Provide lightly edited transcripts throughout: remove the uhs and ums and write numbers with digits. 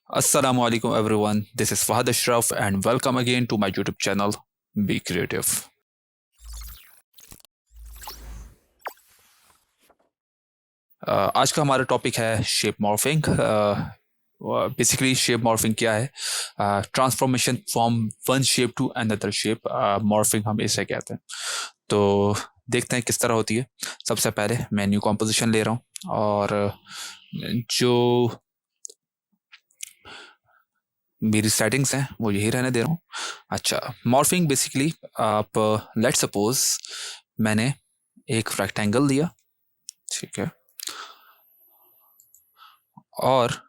Assalamu alaikum everyone. This is Fahad Ashraf and welcome again to my YouTube channel Be Creative. आज का हमारा topic है shape morphing. Basically shape morphing क्या है? Transformation from one shape to another shape, morphing हम इसे कहते हैं। तो देखते हैं किस तरह होती है। सबसे पहले मैं न्यू कॉम्पोजिशन ले रहा हूँ और जो मेरी सेटिंग्स हैं वो यही रहने दे रहा हूँ। अच्छा, मॉर्फिंग बेसिकली आप लेट सपोज मैंने एक रेक्टेंगल लिया, ठीक है, और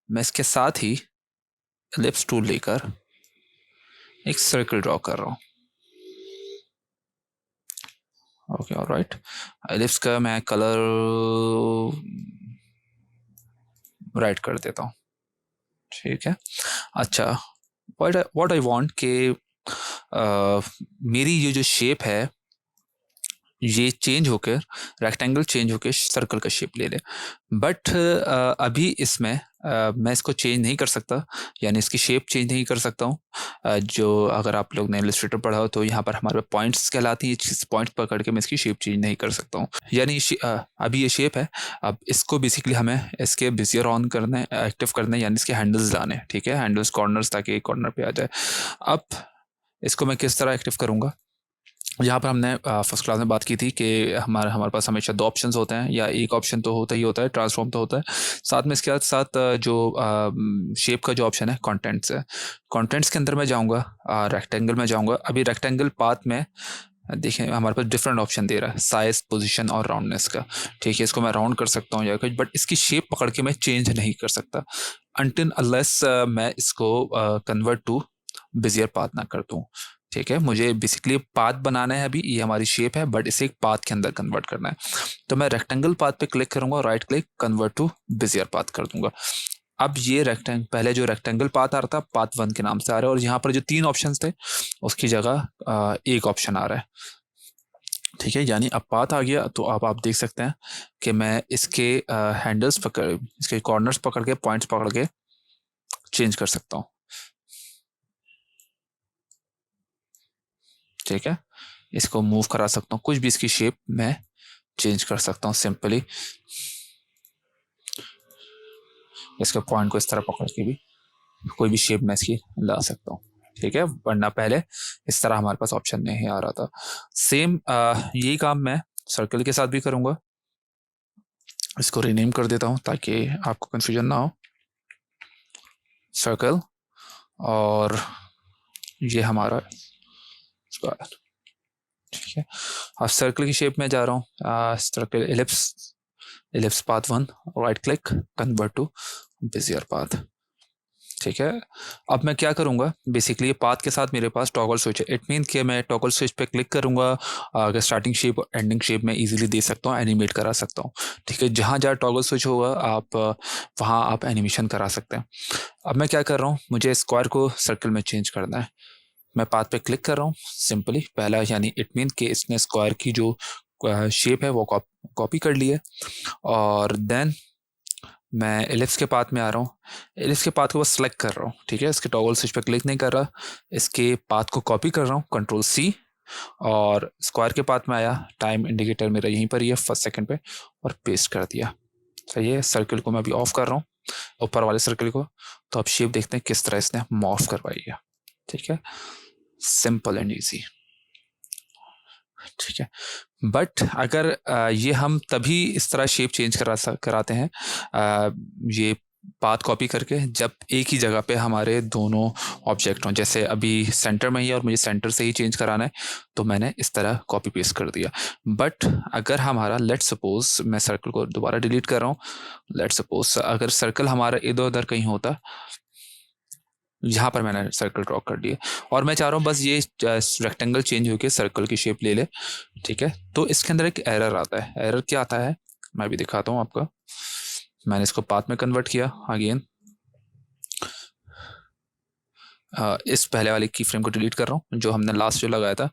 मैं इसके साथ ही एलिप्स टूल लेकर एक सर्कल ड्रॉ कर रहा हूँ। Okay, alright. एलिप्स का मैं कलर राइट कर देता हूँ, ठीक है। अच्छा, व्हाट आई वांट कि मेरी ये जो शेप है ये चेंज होकर रेक्टेंगल चेंज होकर सर्कल का शेप ले ले। बट अभी इसमें मैं इसको चेंज नहीं कर सकता, यानी इसकी शेप चेंज नहीं कर सकता हूँ। जो अगर आप लोग ने इलस्ट्रेटर पढ़ा हो तो यहाँ पर हमारे पॉइंट्स कहलाती है, इस पॉइंट पकड़ के मैं इसकी शेप चेंज नहीं कर सकता हूँ। यानी अभी ये शेप है। अब इसको बेसिकली हमें इसके बिजियर ऑन करना है, एक्टिव करना है, यानी इसके हैंडल्स लाने, ठीक है, हैंडल्स कॉर्नर्स, ताकि एक कॉर्नर पे आ जाए। अब इसको मैं किस तरह एक्टिव करूँगा? यहाँ पर हमने फर्स्ट क्लास में बात की थी कि हमारे हमारे पास हमेशा दो ऑप्शंस होते हैं, या एक ऑप्शन तो होता ही होता है, ट्रांसफॉर्म तो होता है, साथ में इसके साथ जो शेप का जो ऑप्शन है कंटेंट्स है। कंटेंट्स के अंदर मैं जाऊँगा, रेक्टेंगल में जाऊँगा। अभी रेक्टेंगल पाथ में देखें हमारे पास डिफरेंट ऑप्शन दे रहा है, साइज, पोजीशन और राउंडनेस का, ठीक है। इसको मैं राउंड कर सकता हूँ या कुछ, बट इसकी शेप पकड़ के मैं चेंज नहीं कर सकता अनटिल अनलेस मैं इसको कन्वर्ट टू बिजियर पाथ ना कर दूँ, ठीक है। मुझे बेसिकली पाथ बनाना है, अभी ये हमारी शेप है बट इसे एक पाथ के अंदर कन्वर्ट करना है। तो मैं रेक्टेंगल पाथ पे क्लिक करूंगा, right click, convert to Bezier path कर दूंगा। अब ये पहले जो रेक्टेंगल पाथ आ रहा था, पाथ 1 के नाम से आ रहा है, और यहाँ पर जो 3 ऑप्शन थे उसकी जगह एक ऑप्शन आ रहा है, ठीक है। यानी अब पाथ आ गया, तो अब आप देख सकते हैं कि मैं इसके हैंडल्स पकड़, इसके कॉर्नर्स पकड़ के, पॉइंट्स पकड़ के चेंज कर सकता हूँ, ठीक है। इसको मूव करा सकता हूँ, कुछ भी इसकी शेप मैं चेंज कर सकता हूँ सिंपली। इसके पॉइंट को इस तरह पकड़ के भी कोई भी शेप मैं इसकी ला सकता हूँ, ठीक है। वरना पहले इस तरह हमारे पास ऑप्शन नहीं आ रहा था। सेम यही काम मैं सर्कल के साथ भी करूंगा। इसको रीनेम कर देता हूँ ताकि आपको कंफ्यूजन ना हो। सर्कल, और ये हमारा स्क्वायर, ठीक है। अब सर्कल की शेप में जा रहा हूँ, circle ellipse, ellipse path 1, right click, convert to Bezier path, ठीक है। अब मैं क्या करूंगा, बेसिकली पाथ के साथ मेरे पास टॉगल स्विच है। इट मीन कि मैं टॉगल स्विच पे क्लिक करूंगा, अगर स्टार्टिंग शेप और एंडिंग शेप में इजीली दे सकता हूँ, एनिमेट करा सकता हूँ, ठीक है। जहाँ जहाँ टॉगल स्विच होगा आप वहाँ आप एनिमेशन करा सकते हैं। अब मैं क्या कर रहा हूँ, मुझे स्क्वायर को सर्कल में चेंज करना है। मैं पाथ पे क्लिक कर रहा हूँ सिंपली, पहला, यानी इट मीन कि इसने स्क्वायर की जो शेप है वो कॉपी कर ली है। और देन मैं एलिप्स के पाथ में आ रहा हूँ, एलिप्स के पाथ को बस सेलेक्ट कर रहा हूँ, ठीक है। इसके टॉगल स्विच पे क्लिक नहीं कर रहा, इसके पाथ को कॉपी कर रहा हूँ, कंट्रोल सी, और स्क्वायर के पाथ में आया, टाइम इंडिकेटर मेरा यहीं पर ही है, फर्स्ट सेकंड पे, और पेस्ट कर दिया। सही है। सर्कल को मैं अभी ऑफ कर रहा हूँ, ऊपर वाले सर्कल को। तो अब शेप देखते हैं किस तरह इसने मॉर्फ करवाई है, ठीक है। सिंपल एंड ईजी, ठीक है। बट अगर ये हम तभी इस तरह शेप चेंज कराते हैं, ये पाथ कॉपी करके, जब एक ही जगह पे हमारे दोनों ऑब्जेक्ट हों। जैसे अभी सेंटर में ही और मुझे सेंटर से ही चेंज कराना है, तो मैंने इस तरह कॉपी पेस्ट कर दिया। बट अगर हमारा, लेट सपोज, मैं सर्कल को दोबारा डिलीट कर रहा हूँ, लेट सपोज अगर सर्कल हमारा इधर उधर कहीं होता, यहाँ पर मैंने सर्कल ड्रॉ कर दिया, और मैं चाह रहा हूँ बस ये रेक्टेंगल चेंज होकर सर्कल की शेप ले ले, ठीक है। तो इसके अंदर एक एरर आता है। एरर क्या आता है मैं भी दिखाता हूँ आपको। मैंने इसको पाथ में कन्वर्ट किया अगेन, इस पहले वाले की फ्रेम को डिलीट कर रहा हूँ जो हमने लास्ट जो लगाया था।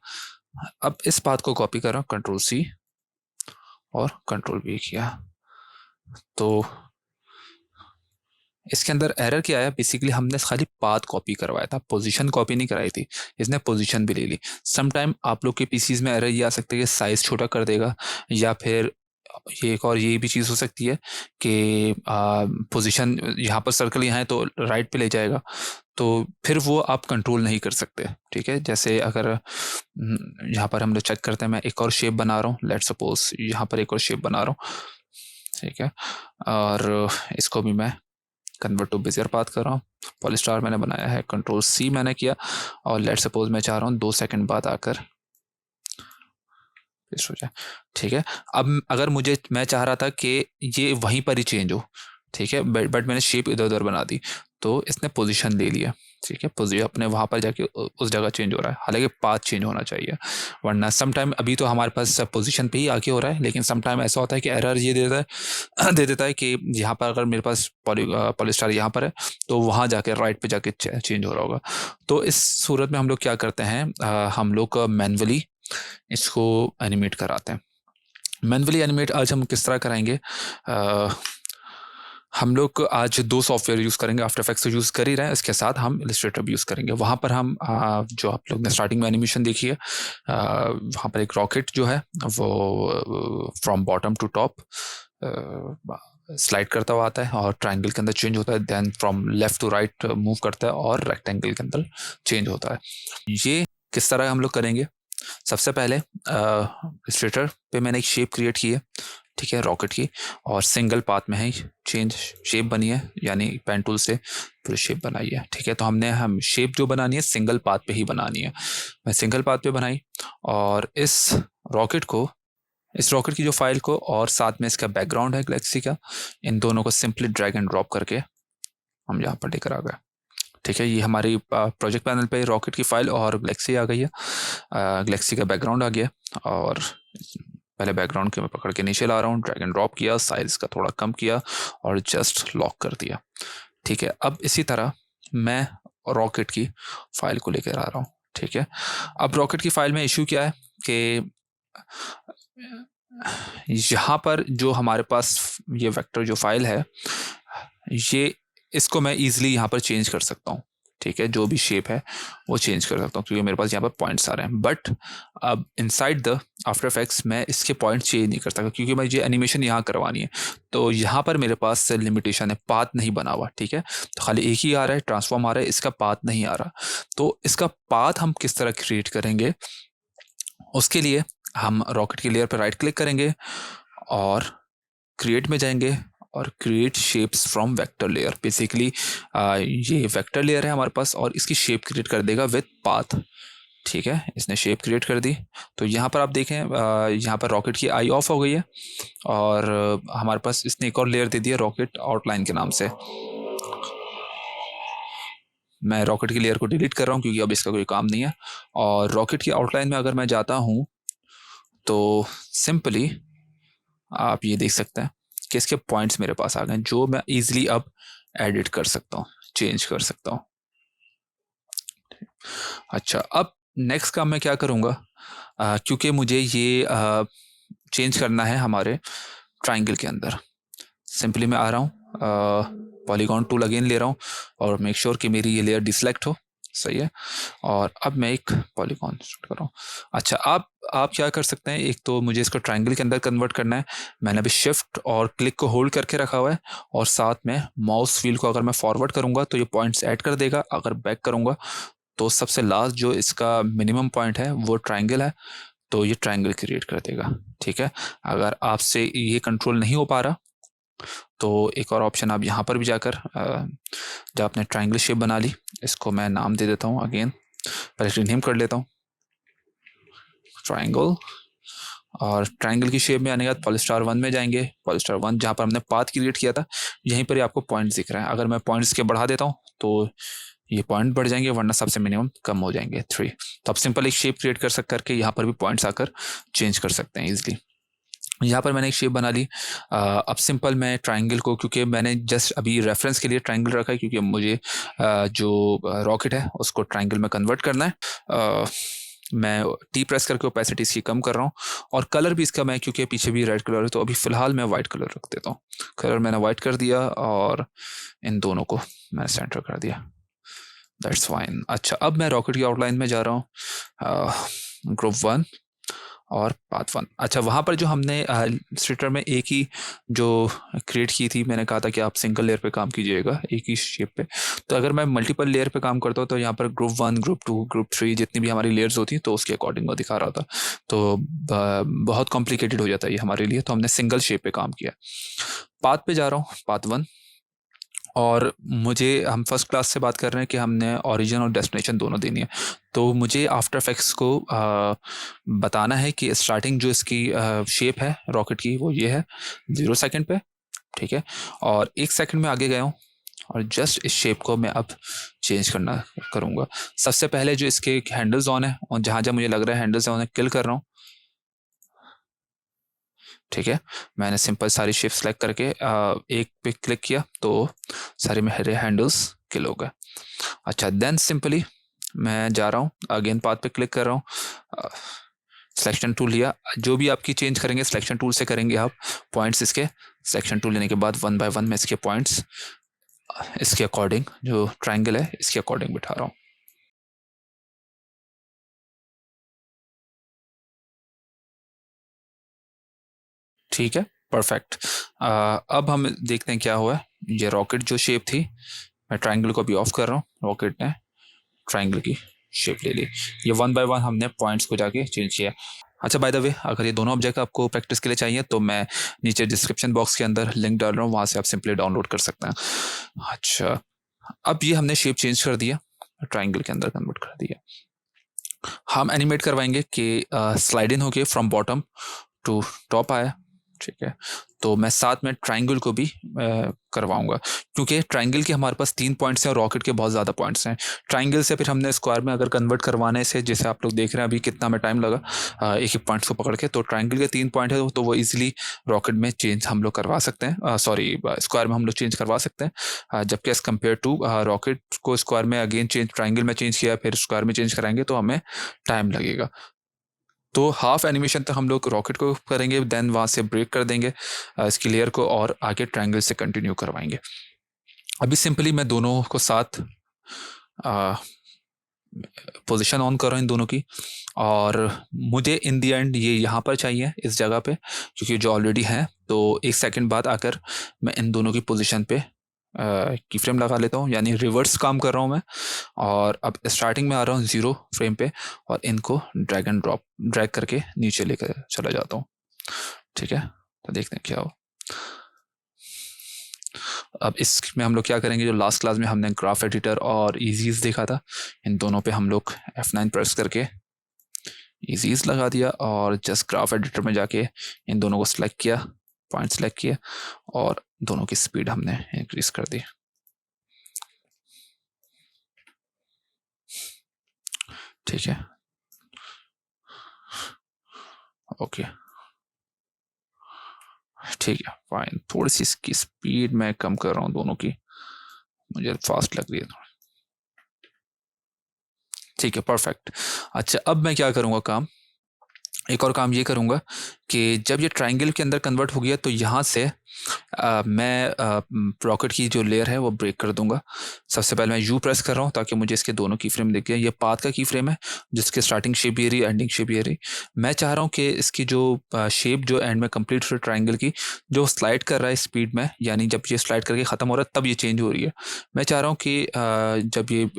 अब इस पाथ को कॉपी कर रहा हूँ, कंट्रोल सी और कंट्रोल वी किया, तो इसके अंदर एरर क्या आया, बेसिकली हमने खाली पाथ कॉपी करवाया था, पोजीशन कॉपी नहीं कराई थी, इसने पोजीशन भी ले ली। सम टाइम आप लोग के पीसीज में एरर ये आ सकता है कि साइज छोटा कर देगा, या फिर ये एक और ये भी चीज़ हो सकती है कि पोजीशन यहाँ पर सर्कल यहाँ है तो राइट पे ले जाएगा, तो फिर वो आप कंट्रोल नहीं कर सकते। ठीक है, जैसे अगर यहाँ पर हम लोग चेक करते हैं, मैं एक और शेप बना रहा हूँ, लेट्स सपोज यहाँ पर एक और शेप बना रहा हूँ। ठीक है, और इसको भी मैं कन्वर्ट टू बेजियर पाथ कर रहा हूँ। पॉलीस्टार मैंने बनाया है, कंट्रोल सी मैंने किया, और लेट सपोज मैं चाह रहा हूँ 2 सेकंड बाद आकर पेस्ट हो जाए। ठीक है, अब अगर मैं चाह रहा था कि ये वहीं पर ही चेंज हो, ठीक है, बट मैंने शेप इधर उधर बना दी, तो इसने पोजीशन ले लिया। ठीक है, पोजीशन अपने वहाँ पर जाके उस जगह चेंज हो रहा है, हालांकि पाथ चेंज होना चाहिए, वरना सम टाइम अभी तो हमारे पास पोजीशन पे ही आके हो रहा है, लेकिन सम टाइम ऐसा होता है कि एरर ये दे देता है कि यहाँ पर अगर मेरे पास पॉलीस्टार यहाँ पर है तो वहाँ जाके राइट पे जाके चेंज हो रहा होगा। तो इस सूरत में हम लोग क्या करते हैं, हम लोग मैनुअली इसको एनिमेट कराते हैं। मैनुअली एनिमेट आज हम किस तरह कराएंगे, हम लोग आज 2 सॉफ्टवेयर यूज़ करेंगे, आफ्टर इफेक्ट्स तो यूज़ कर ही रहे हैं, इसके साथ हम इलस्ट्रेटर भी यूज़ करेंगे। वहाँ पर हम जो आप लोग ने स्टार्टिंग में एनिमेशन देखी है, वहाँ पर एक रॉकेट जो है वो from bottom to top slide करता हुआ आता है और ट्राइंगल के अंदर चेंज होता है, then from left to right move करता है और रेक्टेंगल के अंदर चेंज होता है। ये किस तरह हम लोग करेंगे, सबसे पहले इलस्ट्रेटर पे मैंने एक शेप क्रिएट की है, ठीक है, रॉकेट की, और सिंगल पाथ में है चेंज शेप बनी है, यानी पेन टूल से पूरी शेप बनाई है। ठीक है, तो हम शेप जो बनानी है सिंगल पाथ पे ही बनानी है, मैं सिंगल पाथ पे बनाई, और इस रॉकेट की जो फाइल को और साथ में इसका बैकग्राउंड है गैलेक्सी का, इन दोनों को सिंपली ड्रैग एंड ड्रॉप करके हम यहाँ पर लेकर आ गए। ठीक है, ये हमारी प्रोजेक्ट पैनल पे रॉकेट की फाइल और गैलेक्सी आ गई है, गैलेक्सी का बैकग्राउंड आ गया, और पहले बैकग्राउंड के मैं पकड़ के नीचे ला रहा हूँ, ड्रैग एंड ड्रॉप किया, साइज का थोड़ा कम किया और जस्ट लॉक कर दिया। ठीक है, अब इसी तरह मैं रॉकेट की फाइल को लेकर आ रहा हूँ। ठीक है, अब रॉकेट की फाइल में इशू क्या है कि यहाँ पर जो हमारे पास ये वेक्टर जो फाइल है, ये इसको मैं इजीली यहाँ पर चेंज कर सकता हूँ। ठीक है, जो भी शेप है वो चेंज कर सकता हूँ क्योंकि मेरे पास यहाँ पर पॉइंट्स आ रहे हैं, बट अब इनसाइड द आफ्टर इफेक्ट्स मैं इसके पॉइंट चेंज नहीं कर सकता क्योंकि मुझे एनिमेशन यहाँ करवानी है, तो यहाँ पर मेरे पास लिमिटेशन है, पाथ नहीं बना हुआ। ठीक है, तो खाली एक ही आ रहा है, ट्रांसफॉर्म आ रहा है, इसका पाथ नहीं आ रहा। तो इसका पाथ हम किस तरह क्रिएट करेंगे, उसके लिए हम रॉकेट की लेयर पर राइट क्लिक करेंगे और क्रिएट में जाएंगे और create shapes from vector layer. Basically ये वेक्टर लेयर है हमारे पास और इसकी शेप क्रिएट कर देगा विद पाथ। ठीक है, इसने शेप क्रिएट कर दी, तो यहाँ पर आप देखें यहाँ पर रॉकेट की आई ऑफ हो गई है और हमारे पास इसने एक और लेयर दे दी है रॉकेट आउटलाइन के नाम से। मैं रॉकेट की लेयर को डिलीट कर रहा हूँ क्योंकि अब इसका कोई काम नहीं है, और रॉकेट की आउटलाइन में अगर मैं जाता हूँ तो सिंपली आप ये देख सकते हैं कि इसके पॉइंट्स मेरे पास आ गए जो मैं इजीली अब एडिट कर सकता हूँ, चेंज कर सकता हूँ। अच्छा, अब नेक्स्ट काम मैं क्या करूँगा, क्योंकि मुझे ये चेंज करना है हमारे ट्राइंगल के अंदर, सिंपली मैं आ रहा हूँ पॉलीगॉन टूल अगेन ले रहा हूँ और मेक श्योर कि मेरी ये लेयर डिसलेक्ट हो, सही है, और अब मैं एक पॉलीगॉन शूट कर रहा हूँ। अच्छा, आप क्या कर सकते हैं, एक तो मुझे इसको ट्राइंगल के अंदर कन्वर्ट करना है, मैंने अभी शिफ्ट और क्लिक को होल्ड करके रखा हुआ है और साथ में माउस व्हील को अगर मैं फॉरवर्ड करूँगा तो ये पॉइंट्स ऐड कर देगा, अगर बैक करूँगा तो सबसे लास्ट जो इसका मिनिमम पॉइंट है वो ट्राइंगल है, तो ये ट्राइंगल क्रिएट कर देगा। ठीक है, अगर आपसे ये कंट्रोल नहीं हो पा रहा तो एक और ऑप्शन आप यहाँ पर भी जाकर जब आपने ट्राइंगल शेप बना ली, इसको मैं नाम दे देता हूँ, अगेन पहले रीनेम कर लेता हूँ ट्राइंगल, और ट्राइंगल की शेप में आने के बाद पॉलीस्टार 1 में जाएंगे, पॉलीस्टार 1 जहाँ पर हमने पाथ क्रिएट किया था यहीं पर ही आपको पॉइंट्स दिख रहा है, अगर मैं पॉइंट्स के बढ़ा देता हूँ तो ये पॉइंट बढ़ जाएंगे वरना सबसे मिनिमम कम हो जाएंगे 3। तो आप सिंपल एक शेप क्रिएट कर करके यहाँ पर भी पॉइंट्स आकर चेंज कर सकते हैं इजीली। यहाँ पर मैंने एक शेप बना ली, अब सिंपल मैं ट्राइंगल को, क्योंकि मैंने जस्ट अभी रेफरेंस के लिए ट्राइंगल रखा है क्योंकि मुझे जो रॉकेट है उसको ट्राइंगल में कन्वर्ट करना है, मैं टी प्रेस करके ओपेसिटी इसकी कम कर रहा हूँ, और कलर भी इसका मैं, क्योंकि पीछे भी रेड कलर है तो अभी फ़िलहाल मैं वाइट कलर रख देता हूँ। कलर मैंने वाइट कर दिया और इन दोनों को मैंने सेंटर कर दिया। That's fine. अच्छा, अब मैं रॉकेट की आउटलाइन में जा रहा हूँ, ग्रुप 1 और पाथ 1। अच्छा, वहाँ पर जो हमने स्ट्रिटर में एक ही जो क्रिएट की थी, मैंने कहा था कि आप सिंगल लेयर पे काम कीजिएगा एक ही शेप पे। तो अगर मैं मल्टीपल लेयर पे काम करता हूँ तो यहाँ पर ग्रुप 1, ग्रुप 2, ग्रुप 3 जितनी भी हमारी लेयर्स होती हैं तो उसके अकॉर्डिंग वो दिखा रहा था। तो बहुत कॉम्प्लिकेटेड हो जाता है ये हमारे लिए, तो हमने सिंगल शेप पे काम किया। पाथ पे जा रहा हूँ, पाथ 1। और मुझे, हम फर्स्ट क्लास से बात कर रहे हैं कि हमने ओरिजिन और डेस्टिनेशन दोनों देनी है। तो मुझे आफ्टर इफेक्ट्स को बताना है कि स्टार्टिंग जो इसकी शेप है रॉकेट की वो ये है 0 सेकंड पे, ठीक है। और 1 सेकंड में आगे गया हूँ और जस्ट इस शेप को मैं अब चेंज करना करूँगा। सबसे पहले जो इसके हैंडल्स ऑन है और जहाँ जहाँ मुझे लग रहा है हैंडल्स ऑन है, किल कर रहा हूँ, ठीक है। मैंने सिंपल सारी शेप सेलेक्ट करके एक पे क्लिक किया तो सारे मेरे हैंडल्स किल हो गए। अच्छा, देन सिंपली मैं जा रहा हूँ, अगेन पाथ पे क्लिक कर रहा हूँ, सिलेक्शन टूल लिया। जो भी आपकी चेंज करेंगे सिलेक्शन टूल से करेंगे आप, पॉइंट्स इसके सिलेक्शन टूल लेने के बाद 1 बाय 1 मैं इसके पॉइंट्स इसके अकॉर्डिंग, जो ट्राइंगल है इसके अकॉर्डिंग बिठा रहा हूँ। ठीक है, परफेक्ट। अब हम देखते हैं क्या हुआ है। ये रॉकेट जो शेप थी, मैं ट्राइंगल को भी ऑफ कर रहा हूँ, रॉकेट ने ट्राइंगल की शेप ले ली। ये 1 बाय 1 हमने पॉइंट्स को जाके चेंज किया। अच्छा, बाय द वे, अगर ये दोनों ऑब्जेक्ट आपको प्रैक्टिस के लिए चाहिए तो मैं नीचे डिस्क्रिप्शन बॉक्स के अंदर लिंक डाल रहा हूँ, वहाँ से आप सिंपली डाउनलोड कर सकते हैं। अच्छा, अब ये हमने शेप चेंज कर दिया, ट्राइंगल के अंदर कन्वर्ट कर दिया। हम एनिमेट करवाएंगे कि स्लाइड इन होके फ्रॉम बॉटम टू टॉप आया, ठीक है। तो मैं साथ में ट्राइंगल को भी करवाऊंगा, क्योंकि ट्राइंगल के हमारे पास 3 पॉइंट्स हैं और रॉकेट के बहुत ज़्यादा पॉइंट्स हैं। ट्राइंगल से फिर हमने स्क्वायर में अगर कन्वर्ट करवाने से, जैसे आप लोग देख रहे हैं अभी कितना हमें टाइम लगा एक एक पॉइंट्स को पकड़ के, तो ट्राइंगल के 3 पॉइंट है तो वो इजीली रॉकेट में चेंज हम लोग करवा सकते हैं, सॉरी स्क्वायर में हम लोग चेंज करवा सकते हैं। जबकि एज कम्पेयर टू रॉकेट को स्क्वायर में अगेन चेंज, ट्राइंगल में चेंज किया फिर स्क्वायर में चेंज कराएंगे तो हमें टाइम लगेगा। तो हाफ एनिमेशन तक हम लोग रॉकेट को करेंगे, देन वहाँ से ब्रेक कर देंगे इसकी लेयर को और आगे ट्रायंगल से कंटिन्यू करवाएंगे। अभी सिंपली मैं दोनों को साथ पोजीशन ऑन कर रहा हूँ इन दोनों की, और मुझे इन दी एंड ये यहाँ पर चाहिए इस जगह पे, क्योंकि जो ऑलरेडी है। तो 1 सेकंड बाद आकर मैं इन दोनों की पोजीशन पे की फ्रेम लगा लेता हूँ, यानी रिवर्स काम कर रहा हूँ मैं। और अब स्टार्टिंग में आ रहा हूँ 0 फ्रेम पे और इनको ड्रैग एंड ड्रॉप, ड्रैग करके नीचे लेकर चला जाता हूँ, ठीक है। तो देखते हैं क्या हो। अब इसमें हम लोग क्या करेंगे, जो लास्ट क्लास में हमने ग्राफ एडिटर और ईजीज देखा था, इन दोनों पे हम लोग F9 प्रेस करके ईजीज लगा दिया और जस्ट ग्राफ एडिटर में जाके इन दोनों को सिलेक्ट किया, पॉइंट सिलेक्ट किया और दोनों की स्पीड हमने इंक्रीज कर दी, ठीक है। ओके, ठीक है, फाइन। थोड़ी सी इसकी स्पीड मैं कम कर रहा हूँ दोनों की, मुझे फास्ट लग रही है, ठीक है, परफेक्ट। अच्छा, अब मैं क्या करूँगा काम, एक और काम ये करूँगा कि जब ये ट्रायंगल के अंदर कन्वर्ट हो गया तो यहाँ से मैं रॉकेट की जो लेयर है वो ब्रेक कर दूंगा। सबसे पहले मैं यू प्रेस कर रहा हूँ ताकि मुझे इसके दोनों की फ्रेम दिख गए। ये पाथ का की फ्रेम है जिसके स्टार्टिंग शेप ये रही, एंडिंग शेप ये रही। मैं चाह रहा हूँ कि इसकी जो शेप जो एंड में कंप्लीट हो ट्राइंगल की, जो स्लाइड कर रहा है स्पीड में, यानी जब ये स्लाइड करके ख़त्म हो रहा है तब ये चेंज हो रही है। मैं चाह रहा हूँ कि जब ये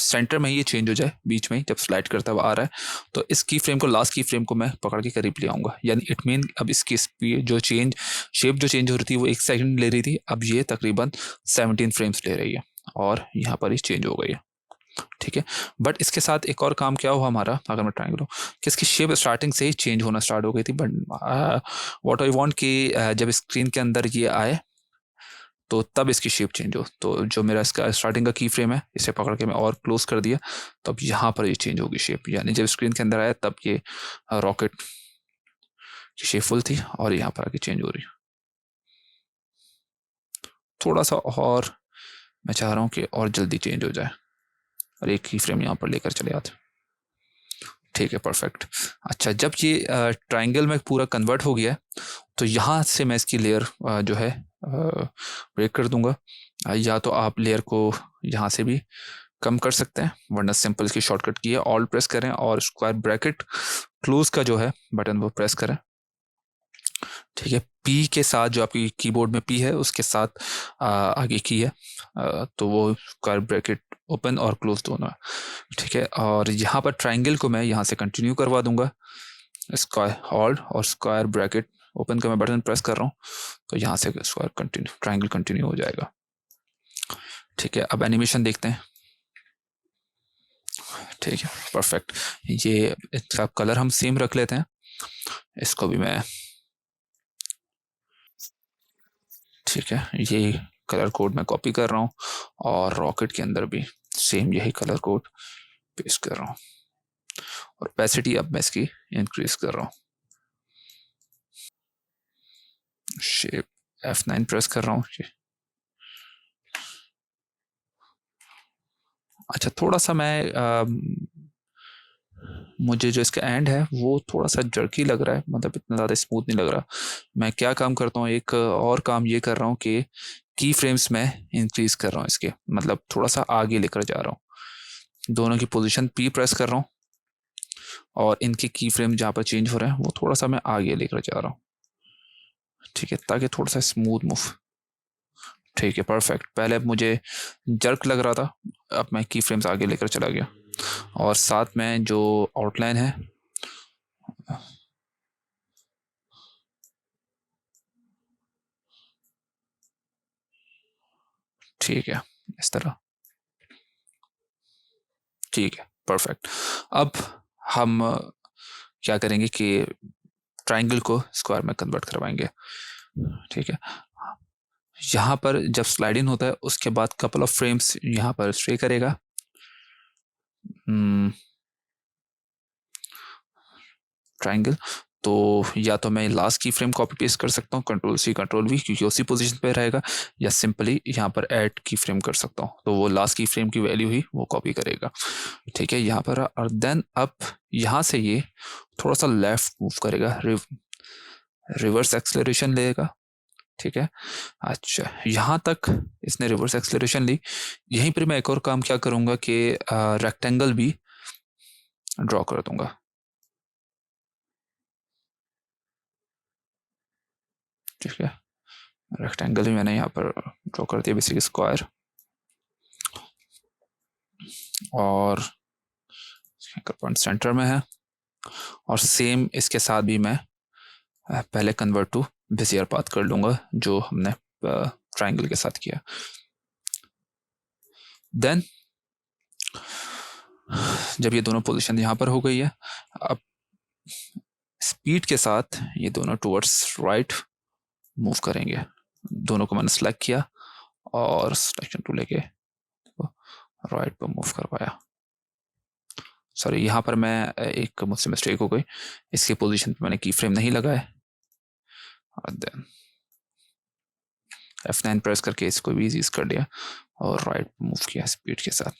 सेंटर में ये चेंज हो जाए, बीच में जब स्लाइड करता हुआ आ रहा है, तो इस की फ्रेम को, लास्ट की फ्रेम को मैं पकड़ के करीब ले आऊँगा। यानी इट मीन अब इसकी स्पीड जो चेंज, शेप जो चेंज हो रही थी वो 1 सेकंड ले रही थी, अब ये तकरीबन 17 फ्रेम्स ले रही है और यहाँ पर ही चेंज हो गई है, ठीक है। बट इसके साथ एक और काम क्या हुआ हमारा, अगर मैं ट्राइंगल हूँ, कि इसकी शेप स्टार्टिंग से ही चेंज होना स्टार्ट हो गई थी। बट व्हाट आई वांट कि जब स्क्रीन के अंदर ये आए तो तब इसकी शेप चेंज हो। तो जो मेरा इसका स्टार्टिंग का की फ्रेम है इसे पकड़ के मैं और क्लोज कर दिया, तो अब यहाँ पर ये चेंज होगी शेप, यानी जब स्क्रीन के अंदर आया तब ये रॉकेट की शेप फुल थी और यहाँ पर आके चेंज हो रही है। थोड़ा सा और मैं चाह रहा हूँ कि और जल्दी चेंज हो जाए और एक ही फ्रेम यहाँ पर लेकर चले आते, ठीक है, परफेक्ट। अच्छा, जब ये ट्राइंगल में पूरा कन्वर्ट हो गया है, तो यहाँ से मैं इसकी लेयर जो है ब्रेक कर दूंगा। या तो आप लेयर को यहाँ से भी कम कर सकते हैं, वरना सिंपल इसकी शॉर्टकट की है, ऑल्ट प्रेस करें और स्क्वायर ब्रैकेट क्लोज का जो है बटन वो प्रेस करें। ठीक है, पी के साथ जो आपकी कीबोर्ड में पी है उसके साथ आगे की है, तो वो स्क्वायर ब्रैकेट ओपन और क्लोज दोनों है। ठीक है, और यहाँ पर ट्राइंगल को मैं यहाँ से कंटिन्यू करवा दूंगा, स्क्वायर ऑल्ट और स्क्वायर ब्रैकेट ओपन का मैं बटन प्रेस कर रहा हूँ, तो यहाँ से स्क्वायर कंटिन्यू ट्राइंगल कंटिन्यू हो जाएगा। ठीक है, अब एनिमेशन देखते हैं। ठीक है, परफेक्ट। ये इसका कलर हम सेम रख लेते हैं, इसको भी मैं, ठीक है, ये कलर कोड मैं कॉपी कर रहा हूँ और रॉकेट के अंदर भी सेम यही कलर कोड पेस्ट कर रहा हूँ, और ओपेसिटी अब मैं इसकी इंक्रीज कर रहा हूँ, शेप F9 प्रेस कर रहा हूँ। अच्छा, थोड़ा सा मैं मुझे जो इसका एंड है वो थोड़ा सा जर्की लग रहा है, मतलब इतना ज़्यादा स्मूथ नहीं लग रहा। मैं क्या काम करता हूँ, एक और काम ये कर रहा हूँ कि की फ्रेम्स में इंक्रीज कर रहा हूँ इसके, मतलब थोड़ा सा आगे लेकर जा रहा हूँ, दोनों की पोजीशन पी प्रेस कर रहा हूँ और इनके की फ्रेम जहाँ पर चेंज हो रहे हैं वो थोड़ा सा मैं आगे लेकर जा रहा हूँ। ठीक है, ताकि थोड़ा सा स्मूथ मूव। ठीक है, परफेक्ट। पहले मुझे जर्क लग रहा था, अब मैं की फ्रेम्स आगे लेकर चला गया, और साथ में जो आउटलाइन है ठीक है इस तरह। ठीक है, परफेक्ट। अब हम क्या करेंगे कि ट्राइंगल को स्क्वायर में कन्वर्ट करवाएंगे। ठीक है, यहाँ पर जब स्लाइड इन होता है उसके बाद कपल ऑफ फ्रेम्स यहाँ पर स्टे करेगा। ट्राइंगल, तो या तो मैं लास्ट की फ्रेम कॉपी पेस्ट कर सकता हूँ, कंट्रोल सी कंट्रोल वी, क्योंकि उसी पोजीशन पे रहेगा, या सिंपली यहाँ पर ऐड की फ्रेम कर सकता हूँ, तो वो लास्ट की फ्रेम की वैल्यू ही वो कॉपी करेगा। ठीक है, यहाँ पर, और देन अब यहाँ से ये थोड़ा सा लेफ्ट मूव करेगा, रिवर्स एक्सलरेशन लेगा। ठीक है, अच्छा, यहाँ तक इसने रिवर्स एक्सलरेशन ली। यहीं पर मैं एक और काम क्या करूँगा कि रेक्टेंगल भी ड्रॉ कर दूंगा। ठीक है, रेक्टेंगल भी मैंने यहाँ पर ड्रॉ कर दिया, बेसिक स्क्वायर, और पॉइंट सेंटर में है, और सेम इसके साथ भी मैं पहले कन्वर्ट टू बेजियर पाथ कर लूँगा जो हमने ट्राइंगल के साथ किया। देन जब ये दोनों पोजीशन यहाँ पर हो गई है, अब स्पीड के साथ ये दोनों टुवर्ड्स राइट मूव करेंगे। दोनों को मैंने सेलेक्ट किया और सिलेक्शन टू लेके राइट पर मूव करवाया। सॉरी, यहाँ पर मैं एक मुझसे मिस्टेक हो गई, इसके पोजीशन पे मैंने की फ्रेम नहीं लगाया, और देन F9 प्रेस करके इसको भी यूज कर लिया और राइट मूव किया स्पीड के साथ।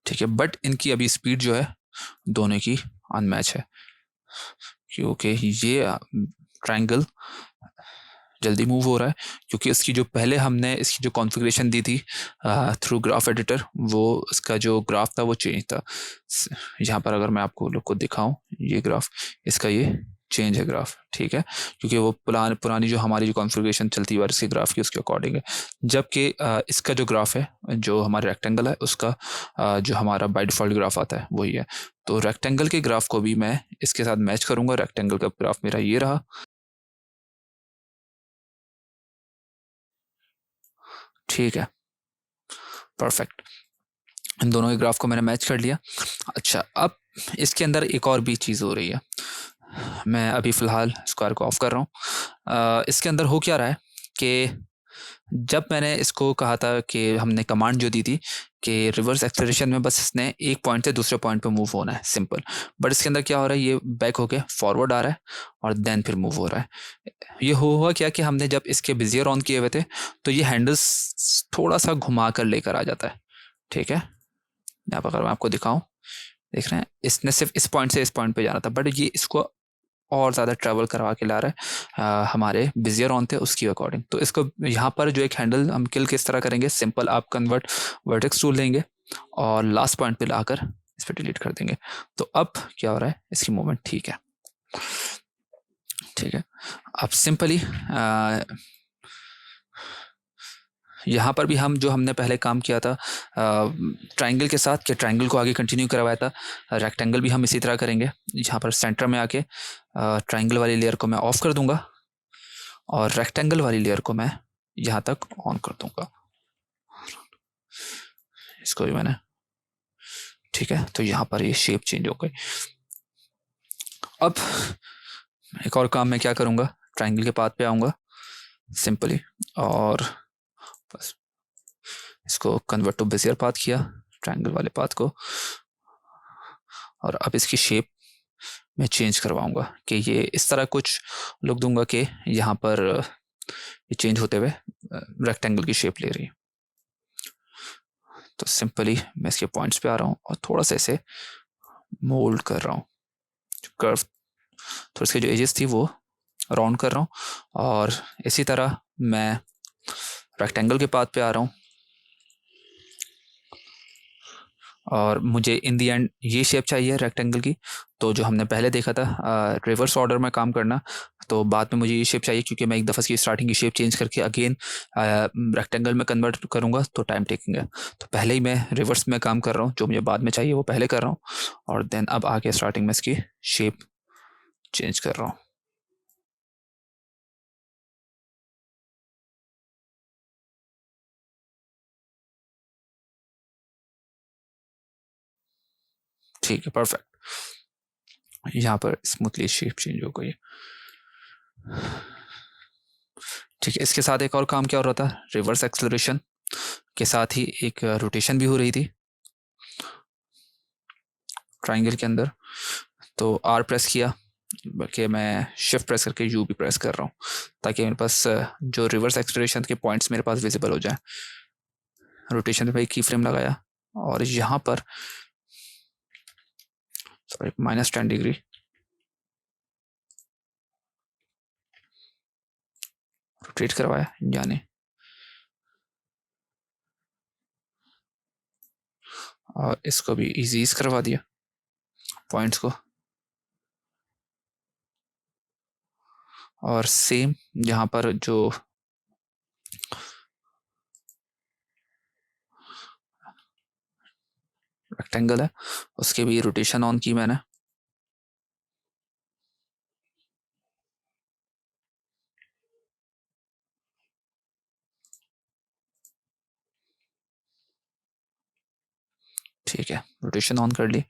ठीक है, बट इनकी अभी स्पीड जो है दोनों की अनमैच है, क्योंकि ये ट्रायंगल जल्दी मूव हो रहा है, क्योंकि इसकी जो पहले हमने इसकी जो कॉन्फ़िगरेशन दी थी थ्रू ग्राफ एडिटर, वो इसका जो ग्राफ था वो चेंज था। यहाँ पर अगर मैं आपको लोग को दिखाऊं, ये ग्राफ, इसका ये चेंज है ग्राफ। ठीक है, क्योंकि वो पुरानी जो हमारी जो कॉन्फ़िगरेशन चलती है इसके ग्राफ की, उसके अकॉर्डिंग है, जबकि इसका जो ग्राफ है जो हमारा रेक्टेंगल है उसका जो हमारा बाय डिफ़ॉल्ट ग्राफ आता है वही है। तो रेक्टेंगल के ग्राफ को भी मैं इसके साथ मैच करूँगा। रेक्टेंगल का ग्राफ मेरा ये रहा। ठीक है, परफेक्ट। इन दोनों के ग्राफ को मैंने मैच कर लिया। अच्छा, अब इसके अंदर एक और भी चीज़ हो रही है। मैं अभी फ़िलहाल स्क्वायर को ऑफ कर रहा हूँ। इसके अंदर हो क्या रहा है कि जब मैंने इसको कहा था कि हमने कमांड जो दी थी कि रिवर्स एक्सेलरेशन में बस इसने एक पॉइंट से दूसरे पॉइंट पे मूव होना है, सिंपल। बट इसके अंदर क्या हो रहा है, ये बैक होके फॉरवर्ड आ रहा है और देन फिर मूव हो रहा है। ये हुआ क्या कि हमने जब इसके बेजियर ऑन किए हुए थे तो ये हैंडल्स थोड़ा सा घुमा कर लेकर आ जाता है। ठीक है, यहाँ पर अगर मैं आपको दिखाऊं, देख रहे हैं, इसने सिर्फ इस पॉइंट से इस पॉइंट पे जाना था, बट ये इसको और ज़्यादा ट्रैवल करवा के ला रहा है हमारे बिजियर ऑन थे उसकी अकॉर्डिंग। तो इसको यहाँ पर जो एक हैंडल हम किल किस तरह करेंगे, सिंपल आप कन्वर्ट वर्टेक्स टूल लेंगे और लास्ट पॉइंट पे लाकर इस पर डिलीट कर देंगे। तो अब क्या हो रहा है, इसकी मूवमेंट ठीक है। ठीक है, अब सिंपली यहाँ पर भी हम जो हमने पहले काम किया था ट्राइंगल के साथ, कि ट्राइंगल को आगे कंटिन्यू करवाया था, रेक्टेंगल भी हम इसी तरह करेंगे। यहाँ पर सेंटर में आके ट्राइंगल वाली लेयर को मैं ऑफ कर दूंगा और रेक्टेंगल वाली लेयर को मैं यहाँ तक ऑन कर दूंगा। इसको भी मैंने, ठीक है, तो यहाँ पर ये शेप चेंज हो गई। अब एक और काम मैं क्या करूँगा, ट्राइंगल के पाथ पे आऊँगा सिंपली, और बस इसको कन्वर्ट टू बेजियर पाथ किया ट्राइंगल वाले पाथ को, और अब इसकी शेप मैं चेंज करवाऊंगा कि ये इस तरह कुछ लुक दूंगा कि यहाँ पर ये चेंज होते हुए रेक्टेंगल की शेप ले रही है। तो सिंपली मैं इसके पॉइंट्स पे आ रहा हूँ और थोड़ा सा इसे मोल्ड कर रहा हूँ, कर्व, तो इसके जो एजेस थी वो राउंड कर रहा हूँ। और इसी तरह मैं रेक्टेंगल के पाथ पे आ रहा हूँ और मुझे इन दी एंड ये शेप चाहिए रेक्टेंगल की। तो जो हमने पहले देखा था रिवर्स ऑर्डर में काम करना, तो बाद में मुझे ये शेप चाहिए क्योंकि मैं एक दफ़ा की स्टार्टिंग की शेप चेंज करके अगेन रेक्टेंगल में कन्वर्ट करूँगा तो टाइम टेकिंग है। तो पहले ही मैं रिवर्स में काम कर रहा हूँ, जो मुझे बाद में चाहिए वो पहले कर रहा हूँ, और देन अब आके स्टार्टिंग में इसकी शेप चेंज कर रहा हूँ। ठीक है, परफेक्ट। यहाँ पर स्मूथली शेप चेंज हो गई। ठीक है, इसके साथ एक और काम क्या हो रहा था, रिवर्स एक्सेलरेशन के साथ ही एक रोटेशन भी हो रही थी ट्राइंगल के अंदर। तो आर प्रेस किया, बल्कि मैं शिफ्ट प्रेस करके यू भी प्रेस कर रहा हूँ ताकि मेरे पास जो रिवर्स एक्सेलरेशन के पॉइंट्स मेरे पास विजिबल हो जाए। रोटेशन पे की फ्रेम लगाया और यहाँ पर सॉरी -10 डिग्री रोटेट करवाया, यानी और इसको भी इजीज करवा दिया पॉइंट्स को। और सेम यहाँ पर जो रेक्टेंगल है उसके भी रोटेशन ऑन की मैंने। ठीक है, रोटेशन ऑन कर ली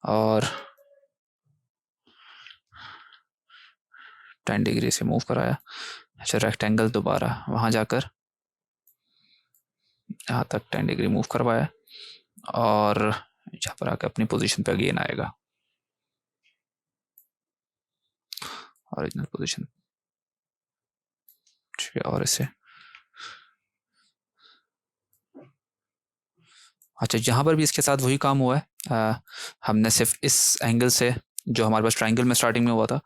और 10 डिग्री से मूव कराया। अच्छा, रेक्टेंगल दोबारा वहाँ जाकर यहाँ तक 10 डिग्री मूव करवाया और यहाँ पर आकर अपनी पोजीशन पे अगेन आएगा, ओरिजिनल पोजीशन। ठीक है, और इसे अच्छा, यहाँ पर भी इसके साथ वही काम हुआ है। हमने सिर्फ इस एंगल से, जो हमारे पास ट्राइंगल में स्टार्टिंग में हुआ था,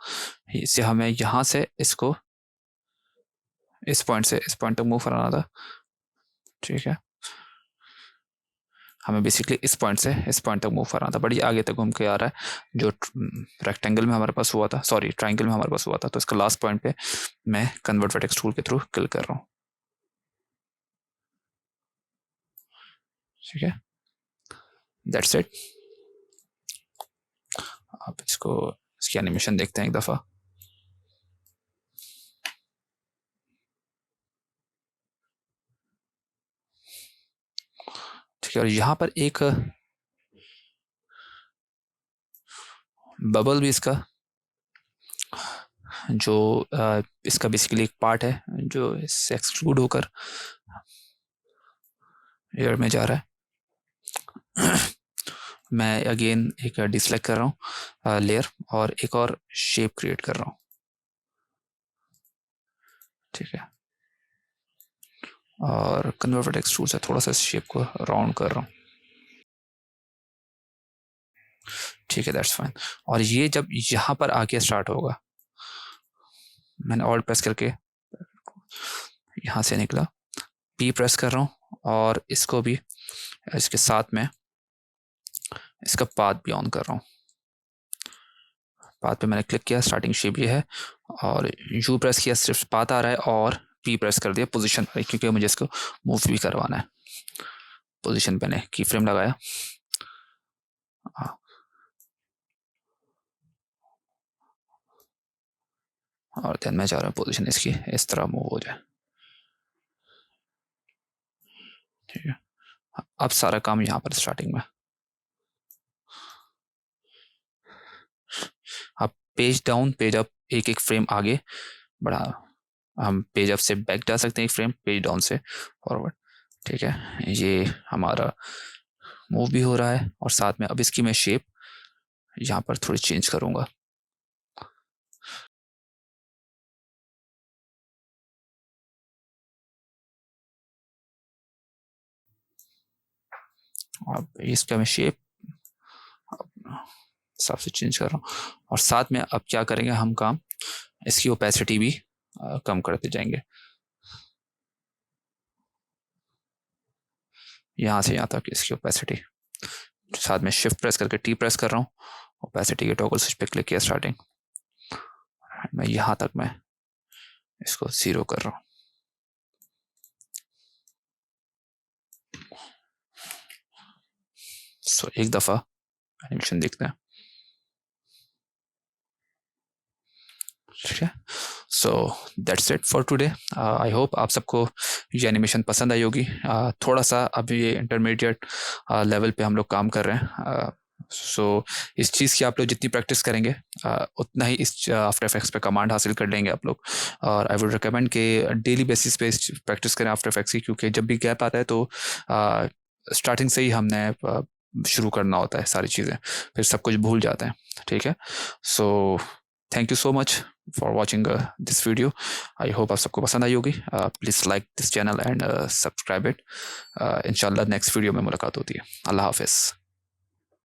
इसे हमें यहाँ से इसको इस पॉइंट तक मूव कराना था। ठीक है, हमें बेसिकली इस पॉइंट से इस पॉइंट तक मूव कराना था, बट ये आगे तक घूम के आ रहा है जो रेक्टेंगल में हमारे पास हुआ था, सॉरी ट्राइंगल में हमारे पास हुआ था। तो इसका लास्ट पॉइंट पे मैं कन्वर्ट वर्टेक्स टूल के थ्रू किल कर रहा हूँ। ठीक है, दैट्स इट। आप इसको, इसकी एनिमेशन देखते हैं एक दफ़ा। ठीक है, और यहाँ पर एक बबल भी इसका, जो इसका बेसिकली एक पार्ट है जो इससे एक्सक्लूड होकर एयर में जा रहा है। मैं अगेन एक डिसलेक्ट कर रहा हूँ लेयर और एक और शेप क्रिएट कर रहा हूँ। ठीक है, और कन्वर्ट एक्सट्रूड से थोड़ा सा शेप को राउंड कर रहा हूँ। ठीक है, दैट्स फाइन। और ये जब यहाँ पर आके स्टार्ट होगा, मैंने ऑल्ट प्रेस करके यहाँ से निकला, पी प्रेस कर रहा हूँ और इसको भी इसके साथ में इसका पाथ भी ऑन कर रहा हूँ। पाथ पे मैंने क्लिक किया, स्टार्टिंग शेप ये है, और यू प्रेस किया, सिर्फ पाथ आ रहा है, और पी प्रेस कर दिया पोजीशन पर, क्योंकि मुझे इसको मूव भी करवाना है। पोजीशन पे की फ्रेम लगाया, और देन मैं चाह रहा हूँ पोजीशन इसकी इस तरह मूव हो जाए। ठीक है, अब सारा काम यहाँ पर स्टार्टिंग में। अब पेज डाउन पेज अप, एक एक फ्रेम आगे बढ़ा, हम पेज अप से बैक जा सकते हैं, एक फ्रेम पेज डाउन से फॉरवर्ड। ठीक है, ये हमारा मूव भी हो रहा है, और साथ में अब इसकी मैं शेप यहाँ पर थोड़ी चेंज करूंगा। अब इसका मैं शेप हिसाब से चेंज कर रहा हूँ, और साथ में अब क्या करेंगे हम काम, इसकी ओपेसिटी भी कम करते जाएंगे, यहाँ से यहाँ तक इसकी ओपेसिटी। साथ में शिफ्ट प्रेस करके टी प्रेस कर रहा हूँ, ओपेसिटी के टॉगल स्विच पे क्लिक किया, स्टार्टिंग मैं यहाँ तक मैं इसको 0 कर रहा हूँ। सो एक दफा एनिमेशन देखते हैं। ठीक है, so that's it for today. I hope आप सबको ये एनिमेशन पसंद आई होगी। थोड़ा सा अभी ये इंटरमीडिएट लेवल पे हम लोग काम कर रहे हैं, सो इस चीज़ की आप लोग जितनी प्रैक्टिस करेंगे उतना ही इस आफ्टर इफेक्ट्स पे कमांड हासिल कर लेंगे आप लोग। और आई वुड रिकमेंड कि डेली बेसिस पे प्रैक्टिस करें आफ्टर इफेक्ट्स की, क्योंकि जब भी गैप आता है तो स्टार्टिंग से ही हमने शुरू करना होता है सारी चीज़ें, फिर सब कुछ भूल जाते हैं। ठीक है, so thank you so much for watching this video. I hope आप सबको पसंद आई होगी। Please like this channel and subscribe it. इंशाल्लाह नेक्स्ट वीडियो में मुलाकात होती है। अल्लाह हाफिज़।